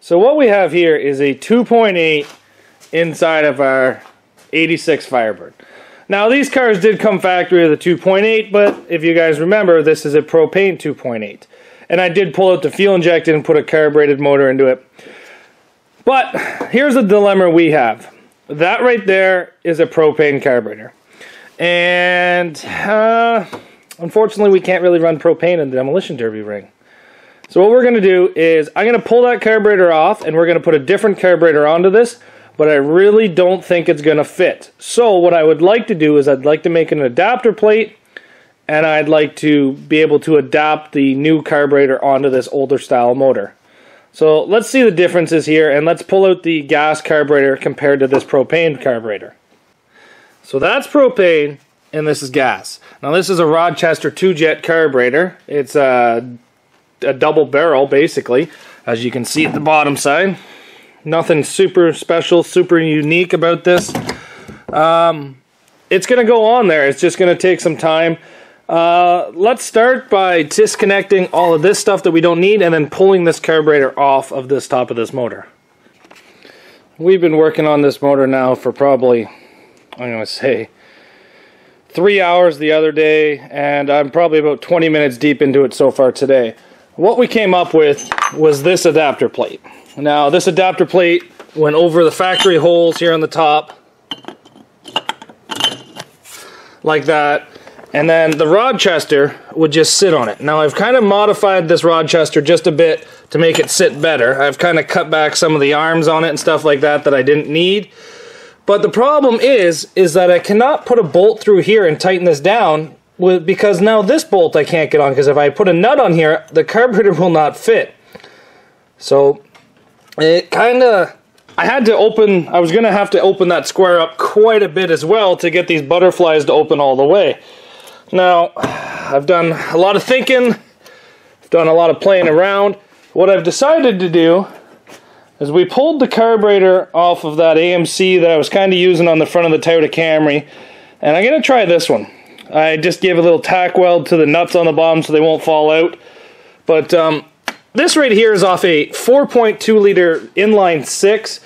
So what we have here is a 2.8 inside of our 86 Firebird. Now these cars did come factory with a 2.8, but if you guys remember, this is a propane 2.8. And I did pull out the fuel injected and put a carbureted motor into it. But here's the dilemma we have. That right there is a propane carburetor. And unfortunately we can't really run propane in the demolition derby ring. So what we're going to do is I'm going to pull that carburetor off and we're going to put a different carburetor onto this, but I really don't think it's going to fit. So what I would like to do is I'd like to make an adapter plate and I'd like to be able to adapt the new carburetor onto this older style motor. So let's see the differences here and let's pull out the gas carburetor compared to this propane carburetor. So that's propane and this is gas. Now this is a Rochester 2-jet carburetor. It's a double barrel basically, as you can see at the bottom side. Nothing super special, super unique about this. It's going to go on there. It's just going to take some time. Let's start by disconnecting all of this stuff that we don't need and then pulling this carburetor off of this top of this motor. We've been working on this motor now for probably, I'm going to say, 3 hours the other day, and I'm probably about 20 minutes deep into it so far today. What we came up with was this adapter plate. Now this adapter plate went over the factory holes here on the top, like that, and then the Rochester would just sit on it. Now I've kind of modified this Rochester just a bit to make it sit better. I've kind of cut back some of the arms on it and stuff like that I didn't need. But the problem is that I cannot put a bolt through here and tighten this down because now this bolt I can't get on, because if I put a nut on here, the carburetor will not fit. So it kind of, I was going to have to open that square up quite a bit as well to get these butterflies to open all the way. Now, I've done a lot of thinking, I've done a lot of playing around. What I've decided to do is we pulled the carburetor off of that AMC that I was kind of using on the front of the Toyota Camry, and I'm going to try this one. I just gave a little tack weld to the nuts on the bottom so they won't fall out. But this right here is off a 4.2 liter inline 6.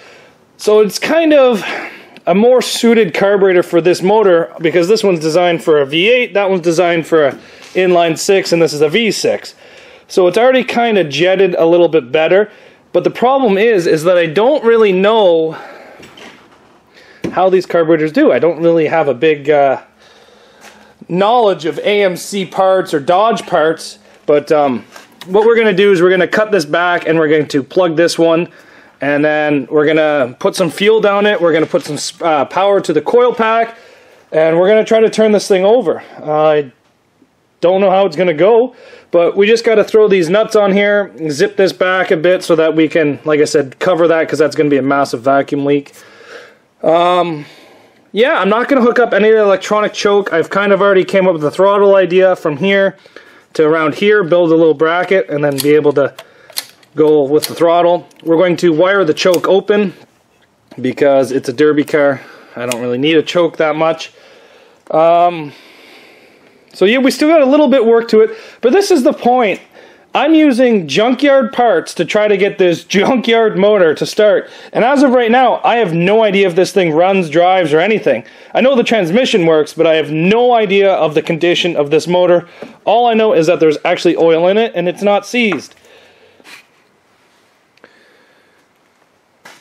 So it's kind of a more suited carburetor for this motor, because this one's designed for a V8, that one's designed for a inline 6, and this is a V6. So it's already kind of jetted a little bit better. But the problem is that I don't really know how these carburetors do. I don't really have a big knowledge of AMC parts or Dodge parts, but what we're going to do is we're going to cut this back and we're going to plug this one, and then we're going to put some fuel down it, we're going to put some power to the coil pack, and we're going to try to turn this thing over. I don't know how it's going to go, but we just got to throw these nuts on here, zip this back a bit so that we can, like I said, cover that, because that's going to be a massive vacuum leak. Yeah, I'm not going to hook up any of the electronic choke. I've kind of already came up with the throttle idea from here to around here, build a little bracket, and then be able to go with the throttle. We're going to wire the choke open because it's a derby car. I don't really need a choke that much. So yeah, we still got a little bit work to it, but this is the point. I'm using junkyard parts to try to get this junkyard motor to start. And as of right now, I have no idea if this thing runs, drives, or anything. I know the transmission works, but I have no idea of the condition of this motor. All I know is that there's actually oil in it, and it's not seized.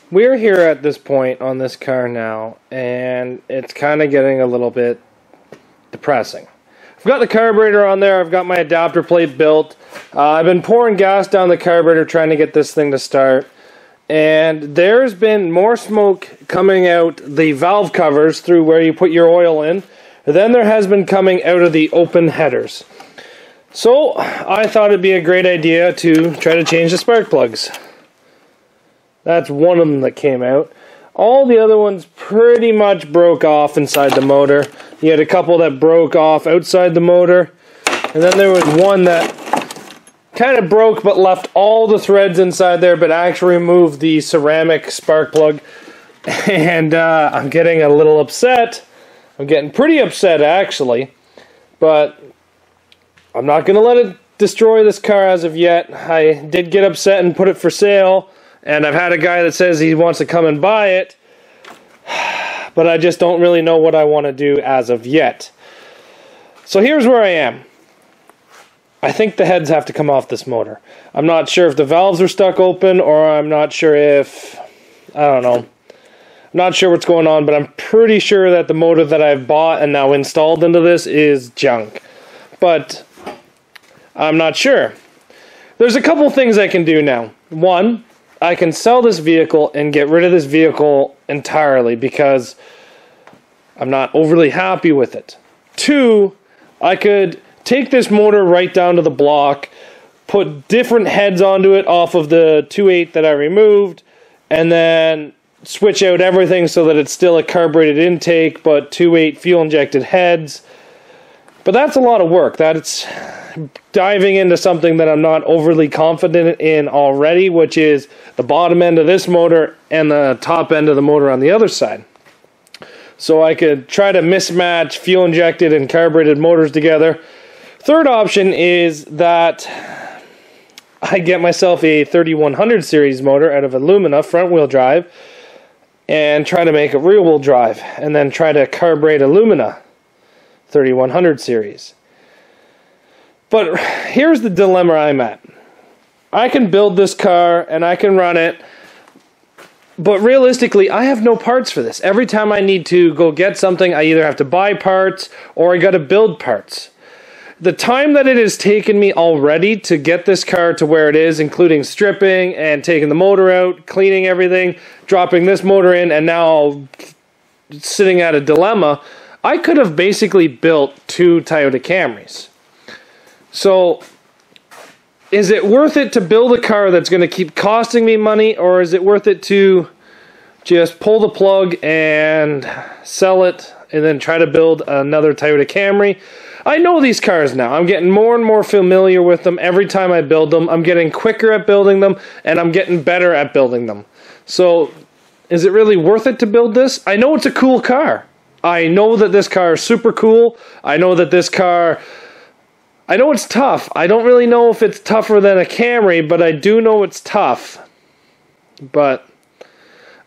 We're here at this point on this car now, and it's kind of getting a little bit depressing. I've got the carburetor on there, I've got my adapter plate built, I've been pouring gas down the carburetor trying to get this thing to start, and there's been more smoke coming out the valve covers through where you put your oil in than there has been coming out of the open headers. So I thought it'd be a great idea to try to change the spark plugs. That's one of them that came out. All the other ones pretty much broke off inside the motor. You had a couple that broke off outside the motor. And then there was one that kind of broke but left all the threads inside there, but actually removed the ceramic spark plug. And I'm getting a little upset. I'm getting pretty upset actually. But I'm not going to let it destroy this car as of yet. I did get upset and put it for sale. And I've had a guy that says he wants to come and buy it, but I just don't really know what I want to do as of yet. So here's where I am. I think the heads have to come off this motor. I'm not sure if the valves are stuck open, or I'm not sure if, I don't know. I'm not sure what's going on, but I'm pretty sure that the motor that I've bought and now installed into this is junk. But I'm not sure. There's a couple things I can do now. One, I can sell this vehicle and get rid of this vehicle entirely because I'm not overly happy with it. Two, I could take this motor right down to the block, put different heads onto it off of the 2.8 that I removed, and then switch out everything so that it's still a carbureted intake, but 2.8 fuel injected heads. But that's a lot of work. That's diving into something that I'm not overly confident in already, which is the bottom end of this motor and the top end of the motor on the other side. So I could try to mismatch fuel injected and carbureted motors together. Third option is that I get myself a 3100 series motor out of Alumina front wheel drive and try to make a rear wheel drive, and then try to carburate Alumina 3100 series. But here's the dilemma I'm at. I can build this car and I can run it, but realistically I have no parts for this. Every time I need to go get something, I either have to buy parts or I gotta build parts. The time that it has taken me already to get this car to where it is, including stripping and taking the motor out, cleaning everything, dropping this motor in, and now sitting at a dilemma, I could have basically built 2 Toyota Camrys. So, is it worth it to build a car that's going to keep costing me money, or is it worth it to just pull the plug and sell it and then try to build another Toyota Camry? I know these cars now. I'm getting more and more familiar with them every time I build them. I'm getting quicker at building them, and I'm getting better at building them. So, is it really worth it to build this? I know it's a cool car. I know that this car is super cool. I know that this car... I know it's tough. I don't really know if it's tougher than a Camry, but I do know it's tough. But,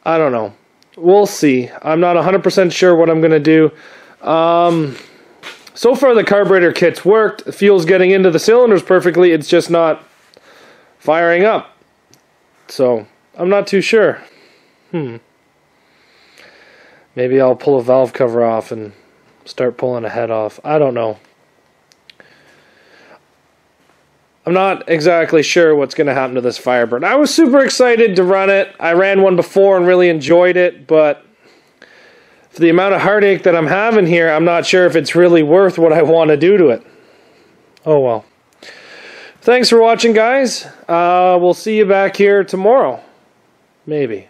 I don't know. We'll see. I'm not 100% sure what I'm going to do. So far the carburetor kit's worked. The fuel's getting into the cylinders perfectly. It's just not firing up. So, I'm not too sure. Maybe I'll pull a valve cover off and start pulling a head off. I don't know. I'm not exactly sure what's going to happen to this Firebird. I was super excited to run it. I ran one before and really enjoyed it, but for the amount of heartache that I'm having here, I'm not sure if it's really worth what I want to do to it. Oh well. Thanks for watching, guys. We'll see you back here tomorrow. Maybe.